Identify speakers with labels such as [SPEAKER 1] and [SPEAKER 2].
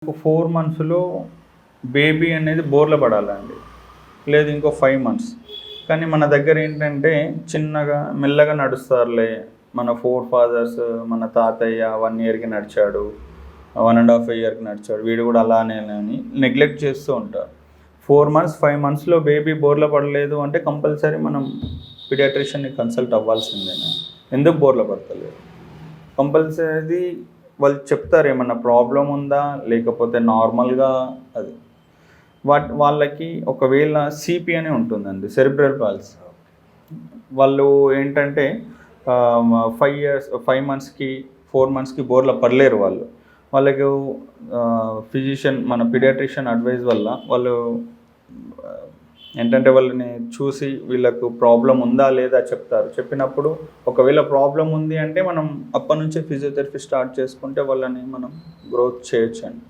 [SPEAKER 1] ఒక 4 మంత్స్‌లో బేబీ అనేది బోర్ల పడాలండి. లేదు ఇంకో 5 మంత్స్. కానీ మన దగ్గర ఏంటంటే చిన్నగా మెల్లగా నడుస్తారులే. మన ఫోర్ ఫాదర్స్ మన తాతయ్య 1 ఇయర్‌కి నడిచాడు. 1 ½ ఇయర్‌కి నడిచాడు. వీడు కూడా అలానే అని నెగ్లెక్ట్ చేస్తూ ఉంటారు. 4 మంత్స్, 5 మంత్స్‌లో బేబీ బోర్ల పడలేదు అంటే కంపల్సరీ మనం పీడియాట్రిషియన్‌ని కన్సల్ట్ అవ్వాల్సిందేనండి. ఎందుకు బోర్ల పడతలేదు? కంపల్సరీ వాళ్ళు చెప్తారు ఏమన్నా ప్రాబ్లం ఉందా? లేకపోతే నార్మల్‌గా అది. వాళ్ళకి ఒకవేళ సీపీ అని ఉంటుందండి. Cerebral palsy. వాళ్ళు ఏంటంటే 5 మంత్స్‌కి, 4 మంత్స్‌కి బోర్ల పడలేరు వాళ్ళు. వాళ్ళకు ఫిజిషియన్ మన పీడియాట్రిషియన్ అడ్వైస్ వల్ల వాళ్ళు ఏంటంటే వాళ్ళని చూసి వీళ్ళకు ప్రాబ్లం ఉందా లేదా చెప్తారు. చెప్పినప్పుడు ఒకవేళ ప్రాబ్లం ఉంది అంటే మనం అప్పటి నుంచే ఫిజియోథెరపీ స్టార్ట్ చేసుకుంటే వాళ్ళని మనం గ్రోత్ చేయొచ్చండి.